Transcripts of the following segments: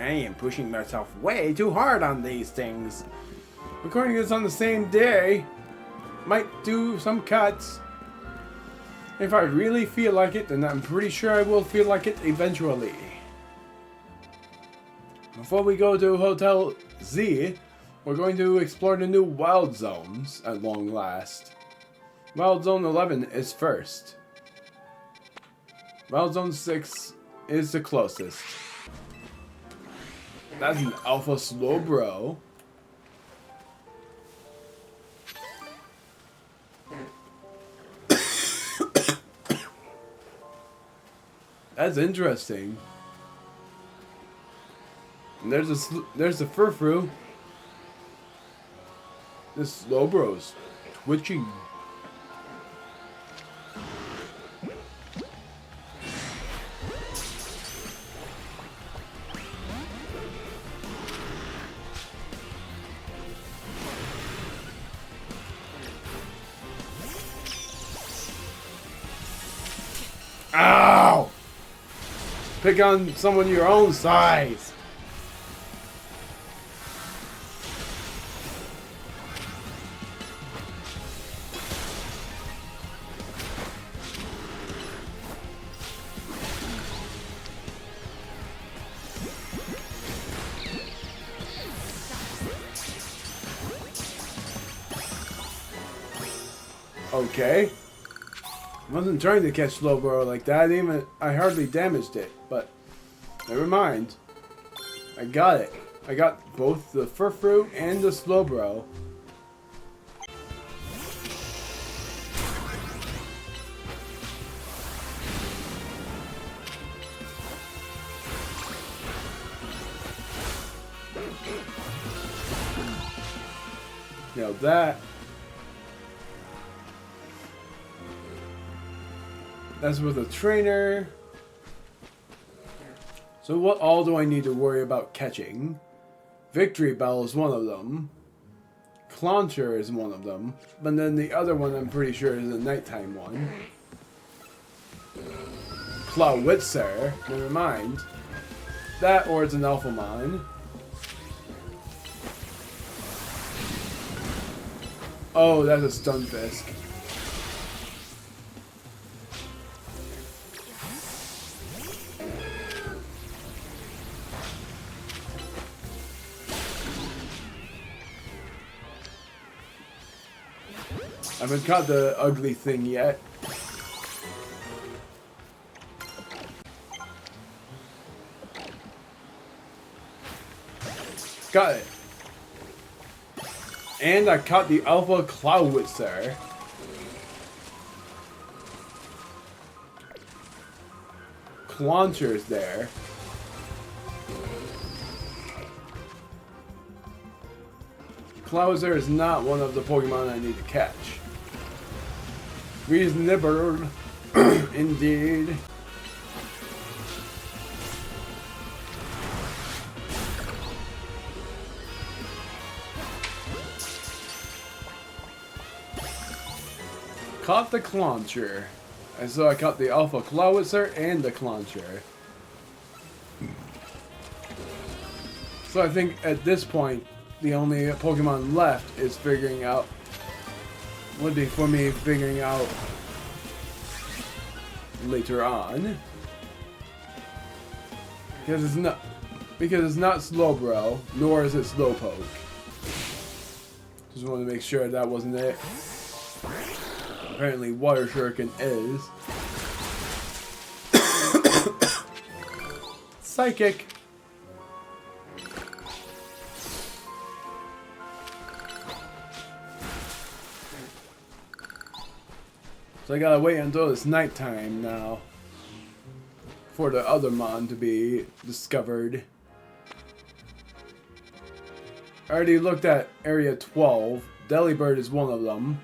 I am pushing myself way too hard on these things. Recording this on the same day. Might do some cuts. If I really feel like it, then I'm pretty sure I will feel like it eventually. Before we go to Hotel Z, we're going to explore the new Wild Zones at long last. Wild Zone 11 is first. Wild Zone 6 is the closest. That's an Alpha Slowbro. That's interesting. And there's the Curfew. This Slowbro's twitching. Ow! Pick on someone your own size. Okay. I wasn't trying to catch Slowbro like that, even I hardly damaged it, but never mind. I got it. I got both the Curfew and the Slowbro. Now that's with a trainer. So what all do I need to worry about catching? Victory Bell is one of them. Clauncher is one of them. But then the other one I'm pretty sure is a nighttime one. Clawitzer, never mind. That or it's an Alphamon. Oh, that's a Stunfisk. I haven't caught the ugly thing yet. Got it. And I caught the Alpha Clawitzer. Clauncher's there. Clawitzer is not one of the Pokemon I need to catch. Reasonable, indeed. Caught the Clauncher. And so I caught the Alpha Clawitzer and the Clauncher. So I think at this point, the only Pokemon left is figuring out would be for me figuring out later on. Because it's not Slowbro, nor is it Slowpoke. Just wanted to make sure that wasn't it. Apparently Water Shuriken is. Psychic. So I gotta wait until it's nighttime now for the other mon to be discovered. I already looked at Area 12. Delibird is one of them.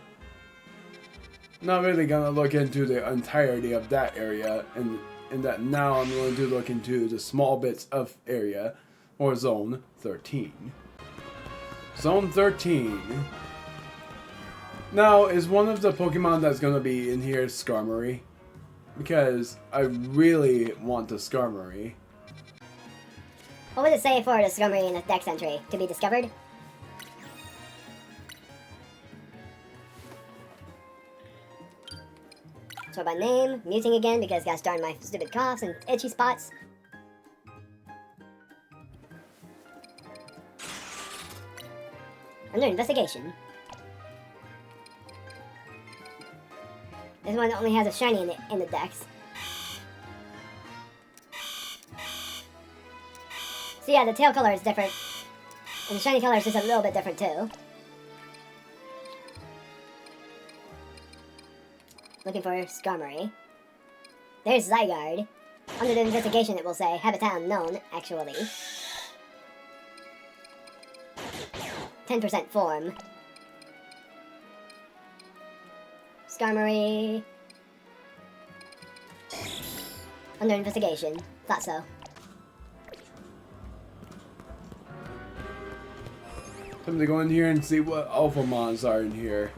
Not really gonna look into the entirety of that area, and that now I'm going to look into the small bits of area, or Zone 13. Zone 13. Now, is one of the Pokemon that's going to be in here Skarmory? Because I really want the Skarmory. What would it say for the summary in the dex entry? To be discovered? Sort by name, muting again because gosh darn my stupid coughs and itchy spots. Under investigation. This one only has a shiny in the dex. So yeah, the tail color is different. And the shiny color is just a little bit different too. Looking for Skarmory. There's Zygarde. Under the investigation it will say habitat unknown, actually. 10% form. Skarmory. Under investigation. Thought so. Time to go in here and see what Alphamons are in here.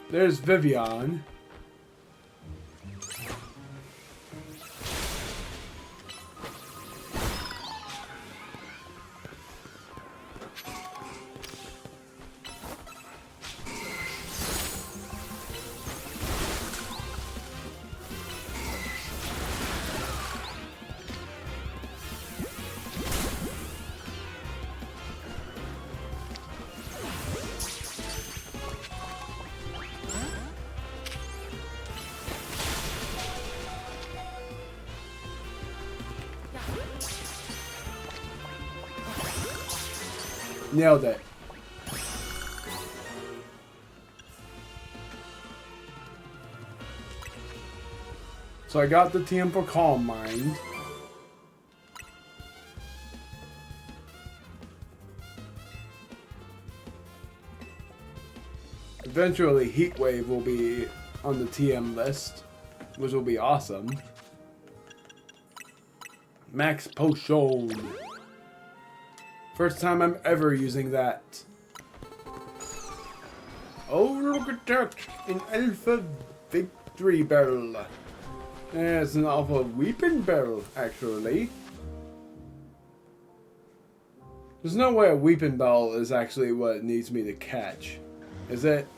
There's Vivian. Nailed it. So I got the TM for Calm Mind. Eventually Heat Wave will be on the TM list, which will be awesome. Max Potion. First time I'm ever using that. Oh, look at that! An Alpha Victory Barrel. Yeah, it's an Alpha Weeping Barrel, actually. There's no way a Weeping Barrel is actually what it needs me to catch. Is it?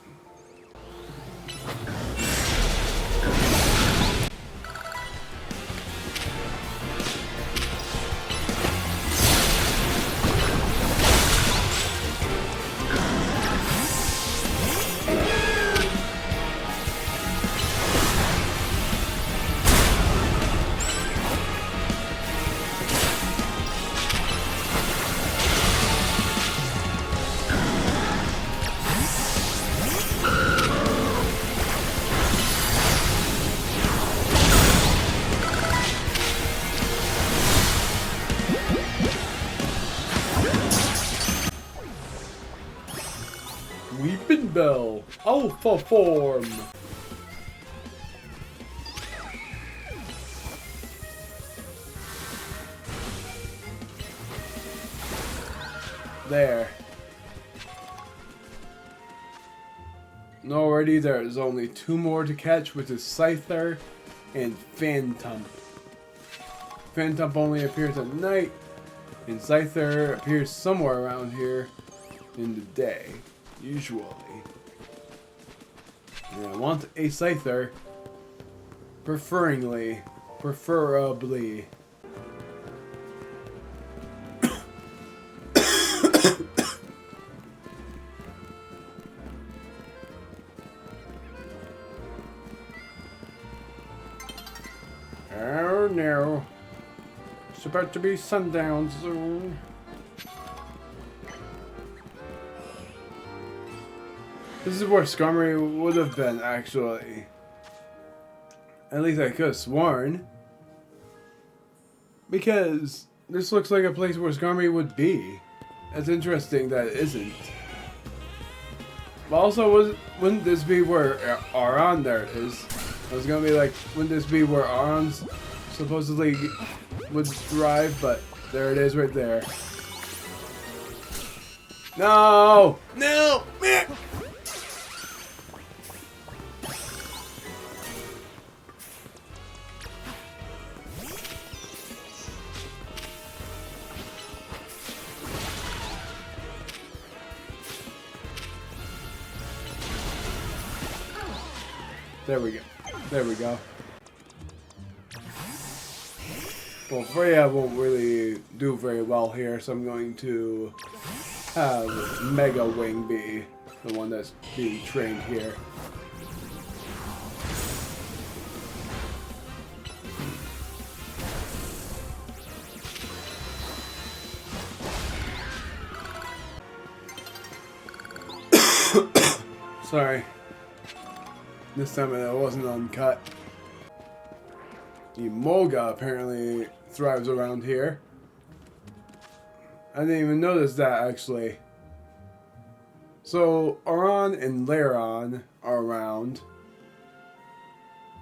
Weeping Bell, Alpha Form. There. And already there's only 2 more to catch, which is Scyther and Phantom. Phantom only appears at night, and Scyther appears somewhere around here in the day. Usually. And I want a Scyther. Preferably. Oh no. It's about to be sundown soon. This is where Skarmory would have been, actually. At least I could have sworn. Because this looks like a place where Skarmory would be. It's interesting that it isn't. But also, wouldn't this be where Aron there is? I was gonna be like, wouldn't this be where Aron's supposedly would thrive? But there it is right there. No! No! There we go. There we go. Well, Freya won't really do very well here, so I'm going to have Mega Wing be the one that's being trained here. Sorry. This time it wasn't uncut. Emolga apparently thrives around here. I didn't even notice that actually. So Aron and Laron are around.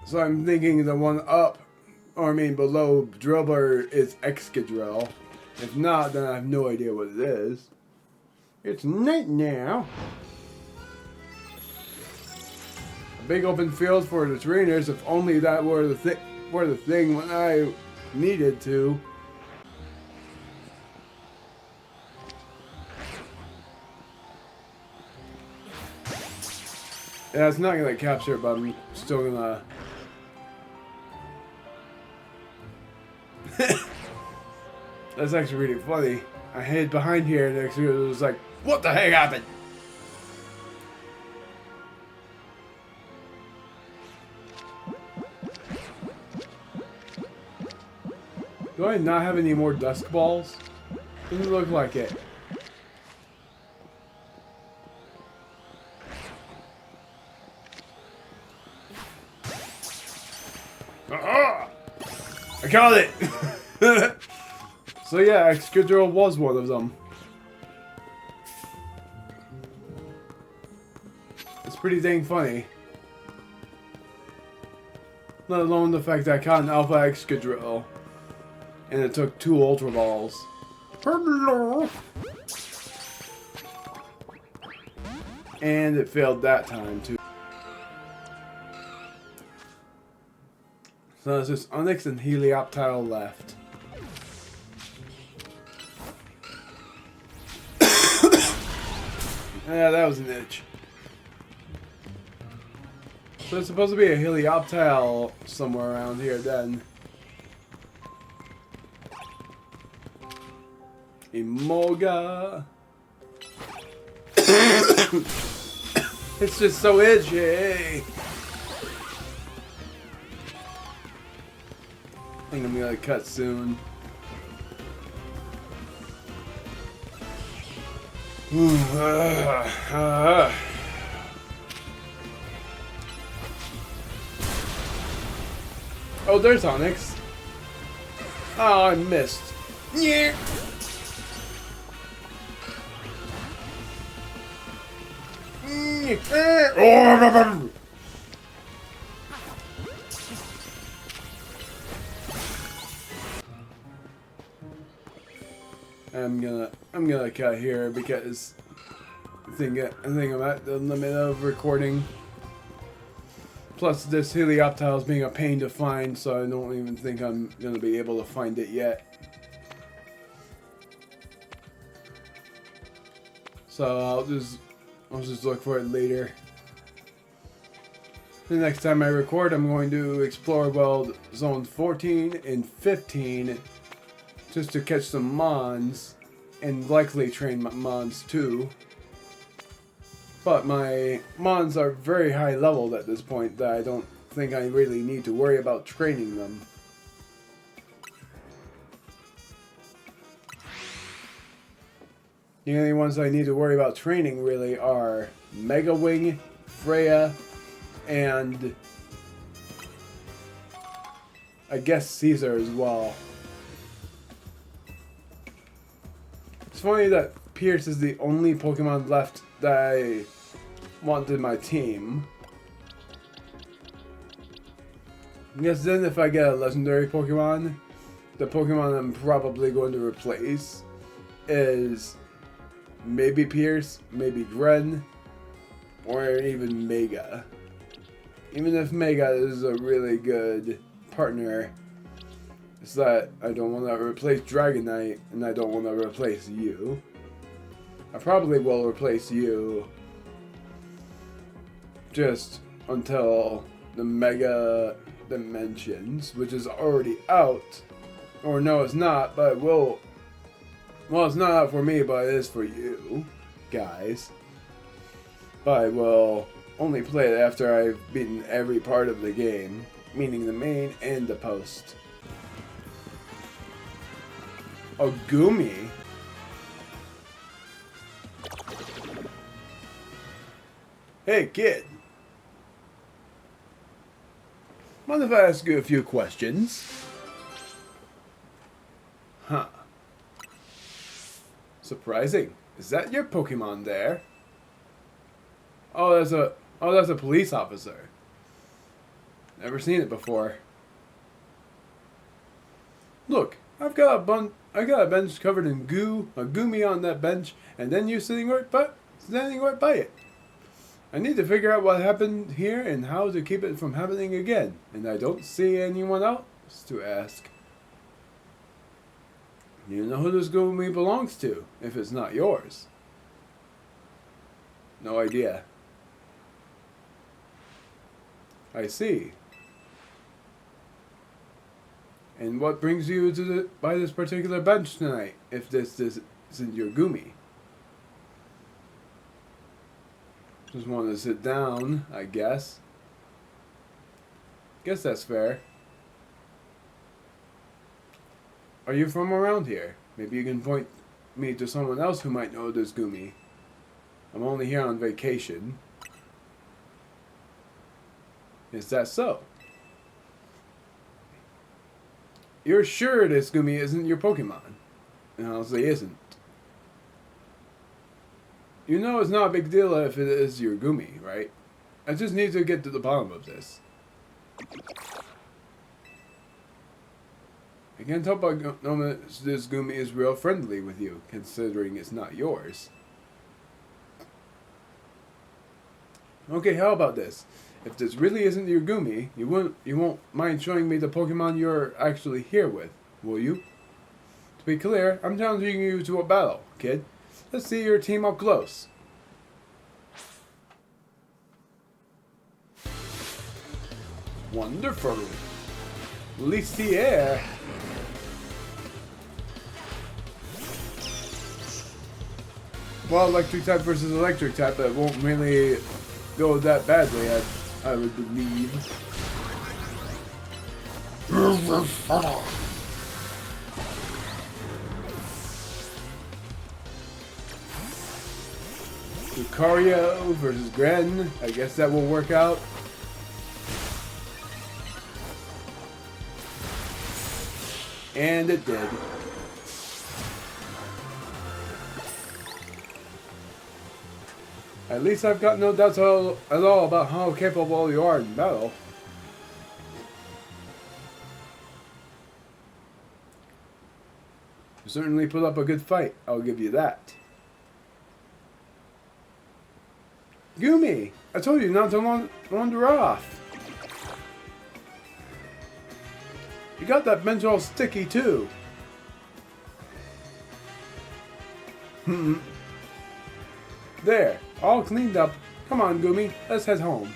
So I'm thinking the one up, or I mean below Drillbur is Excadrill. If not, then I have no idea what it is. It's night now. A big open field for the trainers. If only that were the thing when I needed to. Yeah, it's not gonna capture, but I'm still gonna. That's actually really funny. I hid behind here and it was like, what the heck happened? Do I not have any more dusk balls? Doesn't look like it. Ah! I caught it! So yeah, Excadrill was one of them. It's pretty dang funny. Let alone the fact that I caught an Alpha Excadrill. And it took 2 Ultra Balls. Hello! And it failed that time too. So it's just Onix and Helioptile left. Yeah, that was an itch. So it's supposed to be a Helioptile somewhere around here then. Emolga. It's just so itchy. I think I'm gonna cut soon. Oh, there's Onix. Oh, I missed. Yeah. I'm gonna cut here because I think I'm at the limit of recording. Plus, this Helioptile is being a pain to find, so I don't even think I'm gonna be able to find it yet. So I'll just look for it later. The next time I record, I'm going to explore World Zone 14 and 15 just to catch some Mons and likely train my Mons too. But my Mons are very high leveled at this point that I don't think I really need to worry about training them. The only ones I need to worry about training really are Mega Wing, Freya, and I guess Caesar as well. It's funny that Pierce is the only Pokemon left that I want in my team. I guess then if I get a legendary Pokemon, the Pokemon I'm probably going to replace is maybe Pierce, maybe Gren, or even Mega. Even if Mega is a really good partner, it's that I don't want to replace Dragonite, and I don't want to replace you. I probably will replace you just until the Mega Dimensions, which is already out. Or no, it's not, but it will. Well, it's not out for me, but it is for you guys. But I will only play it after I've beaten every part of the game, meaning the main and the post. Oh, Gumi. Hey, kid. Mind if I ask you a few questions? Huh. Surprising. Is that your Pokemon there? Oh, that's a police officer. Never seen it before. Look, I got a bench covered in goo, a Gumi on that bench, and then you standing right by it. I need to figure out what happened here and how to keep it from happening again, and I don't see anyone else to ask. You know who this Gumi belongs to, if it's not yours. No idea. I see. And what brings you to by this particular bench tonight, if this isn't your Gumi? Just want to sit down, I guess. Guess that's fair. Are you from around here? Maybe you can point me to someone else who might know this Gumi. I'm only here on vacation. Is that so? You're sure this Gumi isn't your Pokemon? It honestly isn't. You know it's not a big deal if it is your Gumi, right? I just need to get to the bottom of this. I can't help but know this Gumi is real friendly with you, considering it's not yours. Okay, how about this? If this really isn't your Gumi, you won't mind showing me the Pokemon you're actually here with, will you? To be clear, I'm challenging you to a battle, kid. Let's see your team up close. Wonderful. Release the air. Well, electric type versus electric type, it won't really go that badly, I would believe. Lucario versus Gren. I guess that will work out. And it did. At least I've got no doubts at all about how capable you are in battle. You certainly put up a good fight, I'll give you that. Gumi! I told you not to wander off. You got that bench all sticky too. There, all cleaned up. Come on, Gumi, let's head home.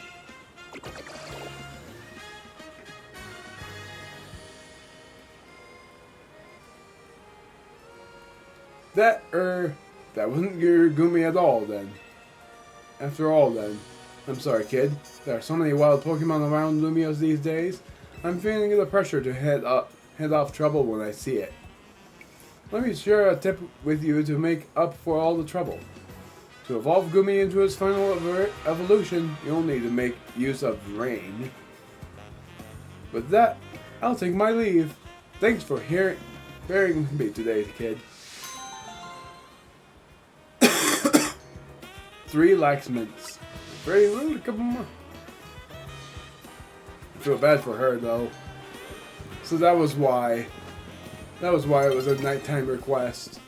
That wasn't your Gumi at all then. After all then. I'm sorry, kid. There are so many wild Pokemon around Lumios these days. I'm feeling the pressure to head off trouble when I see it. Let me share a tip with you to make up for all the trouble. To evolve Gumi into its final evolution, you'll need to make use of rain. With that, I'll take my leave. Thanks for bearing with me today, kid. 3 lax mints. Very rude, a couple more. I feel bad for her though. So that was why. That was why it was a nighttime request.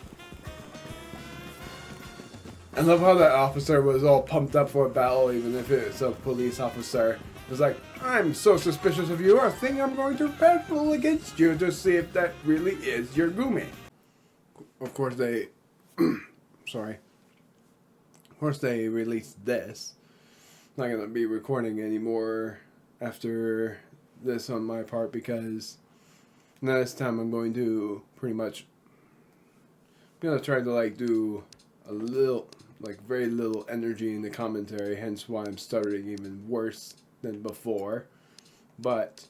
I love how that officer was all pumped up for a battle, even if it's a police officer. It was like, I'm so suspicious of you, I think I'm going to battle against you to see if that really is your Gumi. Of course they... sorry. Of course they released this. Not going to be recording any more after this on my part, because next time I'm going to pretty much try to like do a little, like very little energy in the commentary, hence why I'm stuttering even worse than before. But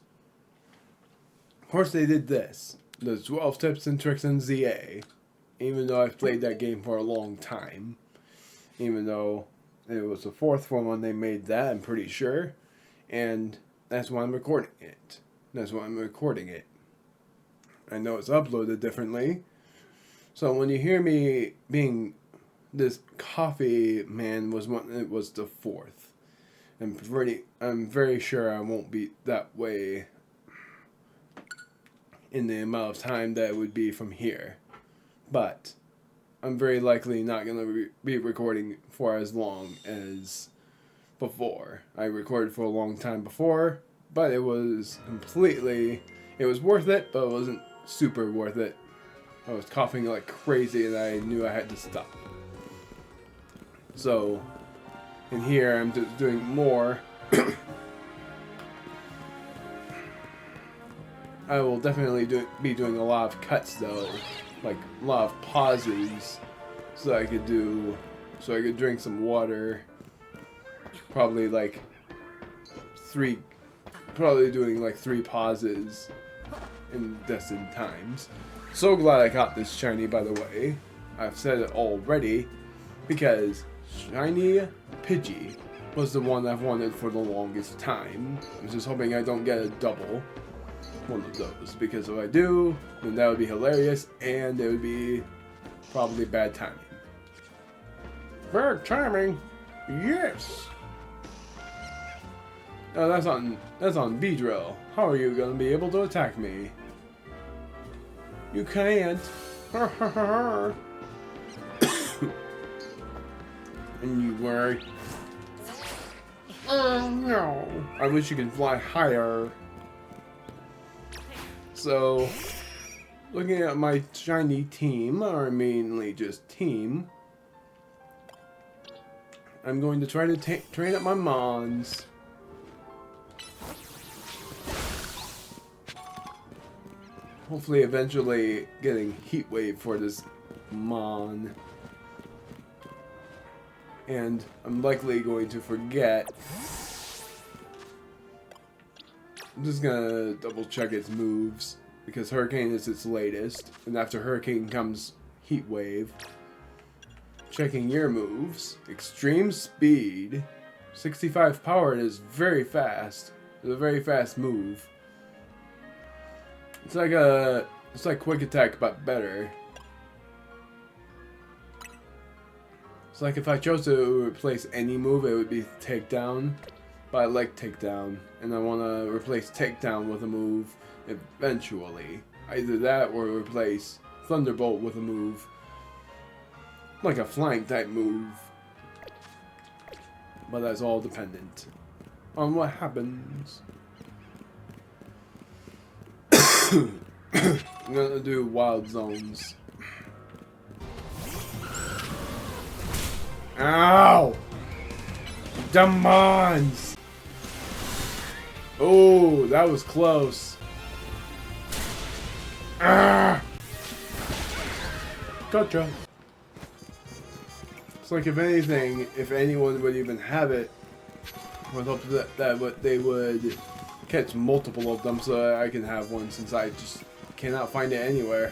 of course they did this, the 12 tips and tricks in ZA, even though I've played that game for a long time, even though it was the fourth one when they made that, I'm pretty sure, and that's why I'm recording it. I know it's uploaded differently, so when you hear me being this coffee man was when it was the fourth. I'm very sure I won't be that way in the amount of time that it would be from here. But I'm very likely not going to be recording for as long as before. I recorded for a long time before, but it was worth it, but it wasn't super worth it. I was coughing like crazy and I knew I had to stop. So, in here I'm just doing more. I will definitely be doing a lot of cuts though, like a lot of pauses, so I could drink some water. Probably doing like 3 pauses in destined times. So glad I got this shiny, by the way. I've said it already, because shiny Pidgey was the one I've wanted for the longest time. I was just hoping I don't get a double one of those, because if I do, then that would be hilarious, and it would be probably bad timing. Bad timing? Yes! Oh, that's on Beedrill. How are you gonna be able to attack me? You can't. And you were. Oh no! I wish you could fly higher. So, looking at my shiny team, or mainly just team, I'm going to try to train up my Mons. Hopefully eventually getting Heat Wave for this Mon. And I'm likely going to forget. I'm just gonna double check its moves, because Hurricane is its latest, and after Hurricane comes Heat Wave. Checking your moves. Extreme Speed. 65 power is very fast. It's a very fast move. It's like Quick Attack, but better. It's like if I chose to replace any move, it would be Takedown. But I like Takedown, and I want to replace Takedown with a move eventually. Either that or replace Thunderbolt with a move. Like a flying type move. But that's all dependent on what happens. I'm gonna do Wild Zones. Ow! Demons! Oh, that was close. Ah! Gotcha. It's like, if anything, if anyone would even have it, I would hope that they would catch multiple of them so that I can have one, since I just cannot find it anywhere.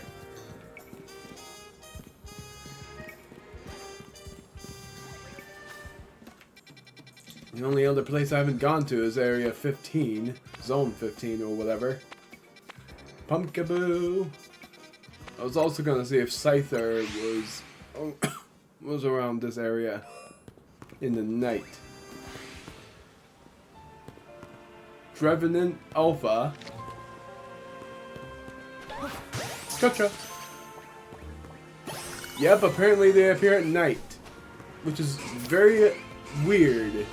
The only other place I haven't gone to is Area 15, Zone 15 or whatever. Pumpkaboo! I was also gonna see if Scyther was around this area in the night. Trevenant Alpha. Gotcha. Yep, apparently they appear at night, which is very weird.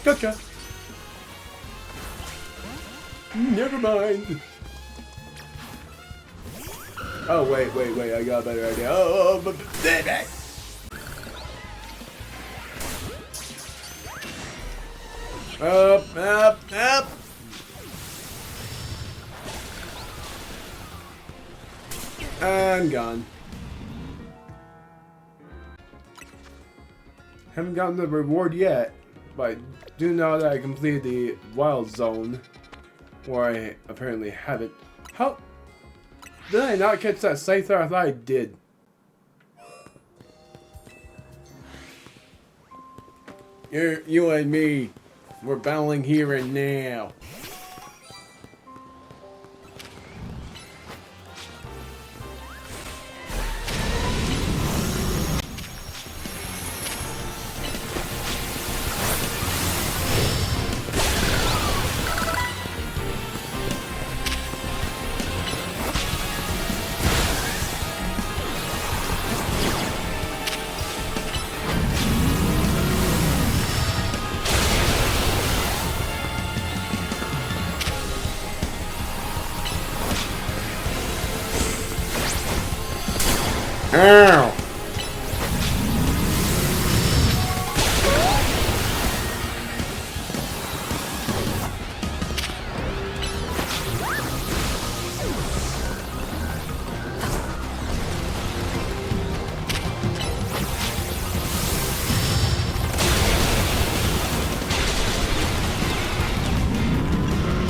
Gotcha. Never mind. Oh, wait, I got a better idea. Oh, but Up, up, up. And gone. Haven't gotten the reward yet, but I do know that I completed the wild zone, where I apparently have it. How did I not catch that scyther? I thought I did. You and me, we're battling here and now. Ow!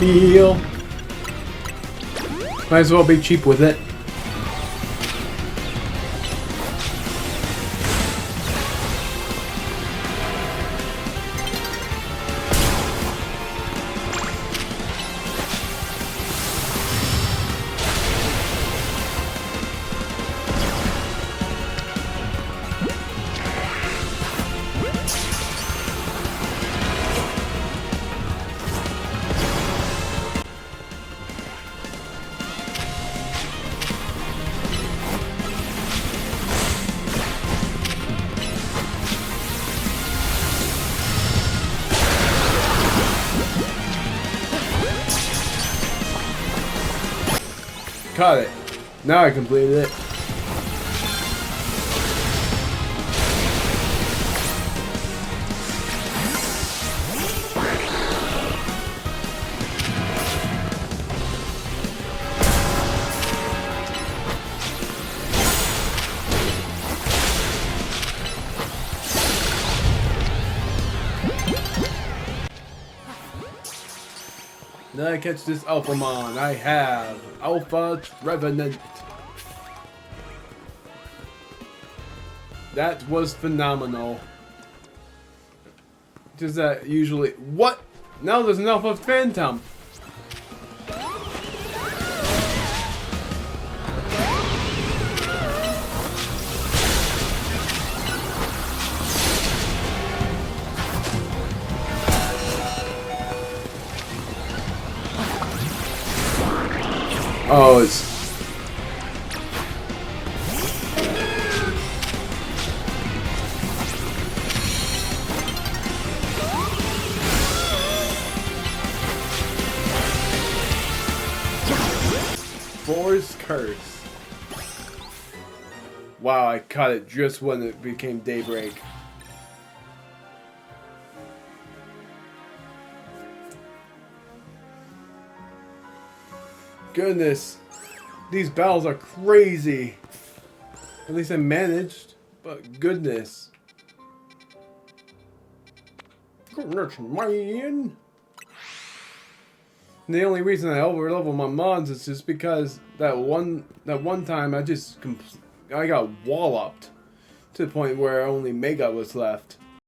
Heal. Might as well be cheap with it. Caught it. Now I completed it. Did I catch this Alphamon? I have. Alpha Trevenant. That was phenomenal. Just that usually... What? Now there's an Alpha Phantom. Oh, it's... Forest Curse. Wow, I caught it just when it became daybreak. Goodness, these battles are crazy. At least I managed, but goodness. Goodness, man. And the only reason I overlevel my mons is just because that one time I got walloped to the point where only Mega was left.